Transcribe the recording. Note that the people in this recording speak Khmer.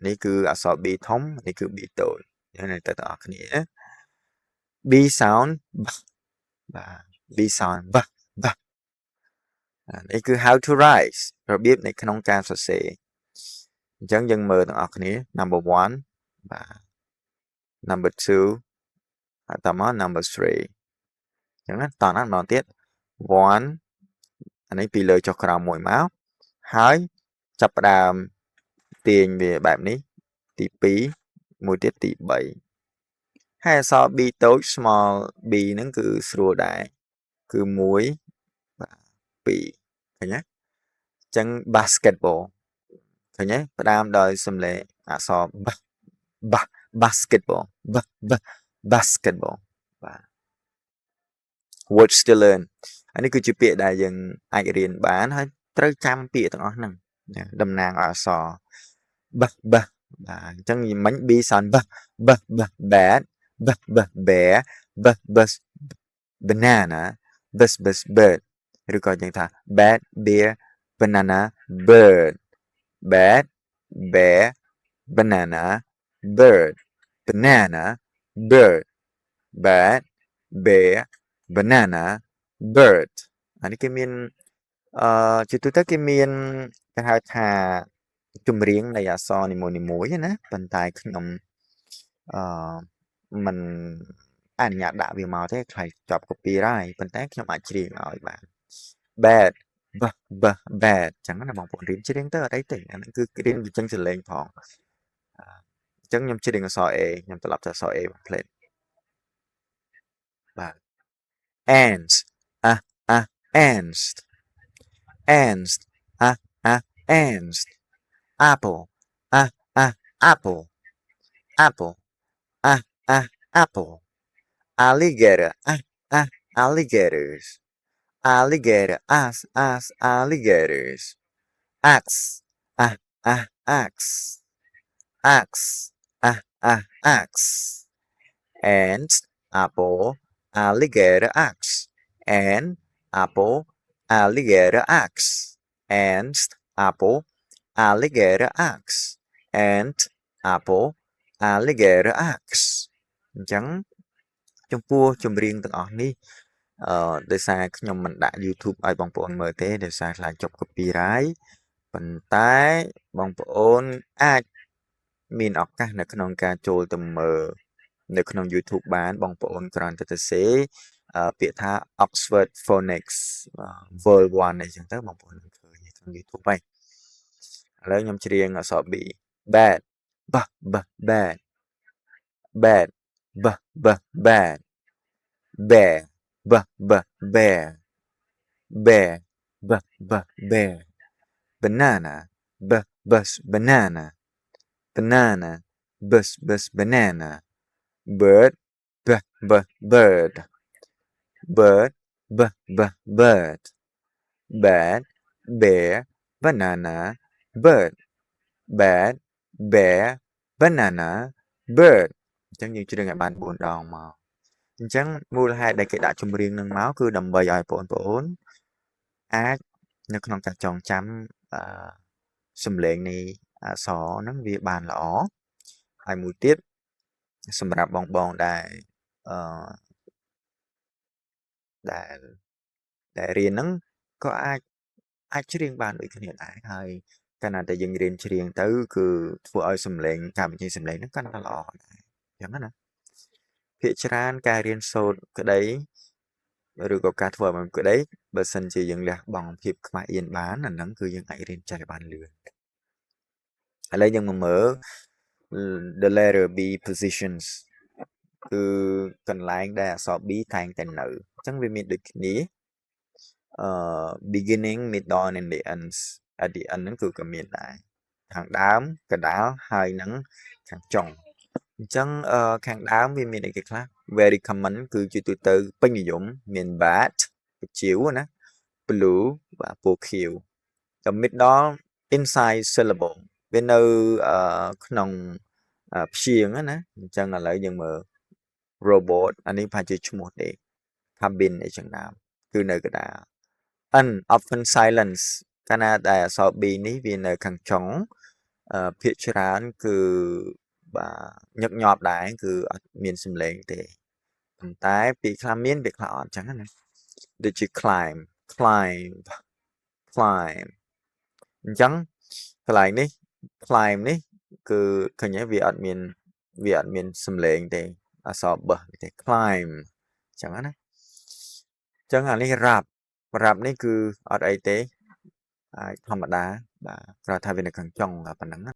នេះគឺអក្សរ B ធំនេះគឺ B តូចយើងនឹងទៅទាំងអស់គ្នា B sound បាទ B sound បាទនេះគឺ how to write របៀបនៅក្នុងការសរសេរអញ្ចឹងយើងមើលទាំងអស់គ្នា number 1 បាទ number 2 តមក number 3 អញ្ចឹងណាតណាម្ដងទៀត 1 អានេះពីលើចុះក្រោមមួយមកហើយចាប់ផ្ដើមទាញវាបែបនេះទី2មួយទៀតទី3ហើយអក្សរ B តូច small b ហ្នឹងគឺស្រួលដែរគឺ1បាទ2ឃើញទេអញ្ចឹង basketball ឃើញទេផ្ដើមដោយសំឡេងអក្សរ basketball basketball បាទ words to learn អានេះគឺជាពាក្យដែលយើងអាចរៀនបានហើយត្រូវចាំពាក្យទាំងអស់ហ្នឹងតំណាងឲ្យអក្សរ បាទអញ្ចឹងមិញ B sound bad bear banana bird ឬក៏យើងថា bad bear banana bird bad bear banana bird bad bear banana bird អានេះគេមានជាទូទៅគេមានគេហៅថាចម្រៀងនៃអក្សរនីមួយៗណាប៉ុន្តែខ្ញុំមិនអនុញ្ញាតដាក់វាមកទេខ្លាចជាប់ copyright ប៉ុន្តែខ្ញុំអាចច្រៀងឲ្យបាន bad bad ចឹងណាបងប្អូនរៀនច្រៀងទៅអត់អីទេអាហ្នឹងគឺរៀនបញ្ចេញសលេងផងអញ្ចឹងខ្ញុំច្រៀងអក្សរ A ខ្ញុំត្រឡប់ទៅអក្សរ A ផ្លេតបាទ ants ants ants ants apple apple apple alligator alligators alligator alligators axe axe and apple alligator axe and apple alligator axe and apple alligator axe and apple alligator axe អញ្ចឹងចំពោះចម្រៀងទាំងអស់នេះដោយសារខ្ញុំមិនដាក់ YouTube ឲ្យបងប្អូនមើលទេដោយសារខ្លាចជាប់ copyright ប៉ុន្តែបងប្អូនអាចមានឱកាសនៅក្នុងការចូលទៅមើលនៅក្នុង YouTube បានបងប្អូនគ្រាន់តែទៅសេពាក្យថា Oxford Phonics World 1អីចឹងទៅបងប្អូននឹងឃើញក្នុង YouTube ហើយឥឡូវខ្ញុំច្រៀងអក្សរ B bad bad bear bear banana banana banana bird bird bad bear banana bird bad bear banana bird អញ្ចឹងយើងច្រៀងឲ្យបាន4ដងមកអញ្ចឹងមូលហេតុដែលគេដាក់ចម្រៀងនឹងមកគឺដើម្បីឲ្យបងប្អូនអាចនៅក្នុងការចងចាំសំឡេងនៃអក្សរហ្នឹងវាបានល្អហើយមួយទៀតសម្រាប់បងដែលដែលរៀនហ្នឹងក៏អាចច្រៀងបានដូចគ្នាដែរហើយកាលណាតែយើងរៀនច្រៀងទៅគឺធ្វើឲ្យសំឡេងការបញ្ចេញសំឡេងហ្នឹងកាន់តែល្អដែរអញ្ចឹងណាភាគច្រើនការរៀនសូត្រក្តីឬក៏ការធ្វើឲ្យក្តីបើសិនជាយើងលះបង់ភាពខ្មាស់អៀនបានអាហ្នឹងគឺយើងអាចរៀនចេះបានលឿនឥឡូវយើងមកមើល the letter B positions គឺកន្លែងដែលអក្សរ B តែងតែនៅអញ្ចឹងវាមានដូចគ្នា beginning middle and the ends at the end ហ្នឹងគឺក៏មានដែរខាងដើមកណ្ដាលហើយនឹងខាងចុងអញ្ចឹងខាងដើមវាមានអីគេខ្លះ very common គឺជាទូទៅពេញនិយមមាន bad ពជាវណា blue បាទពណ៌ខៀវ the middle inside syllable វានៅក្នុងព្យាង្គណាអញ្ចឹងឥឡូវយើងមើល robot អានេះប្រហែលជាឈ្មោះទេ cabin អីចឹងណាគឺនៅកណ្ដាល often silence កាលណាដែលអក្សរ B នេះវានៅខាងចុង ភាគច្រើនគឺបាទញឹកញាប់ដែរគឺអត់មានសំឡេងទេប៉ុន្តែពាក្យខ្លះមានពាក្យខ្លះអត់អញ្ចឹងណាដូចជា climb climb climb អញ្ចឹងកន្លែងនេះ climb នេះគឺឃើញទេវាអត់មានសំឡេងទេអក្សរបឹសទេ climb អញ្ចឹងណាអញ្ចឹងអានេះ rap នេះគឺអត់អីទេអាចធម្មតាបាទគ្រាន់តែថាវានៅខាងចុងតែប៉ុណ្្នឹងណា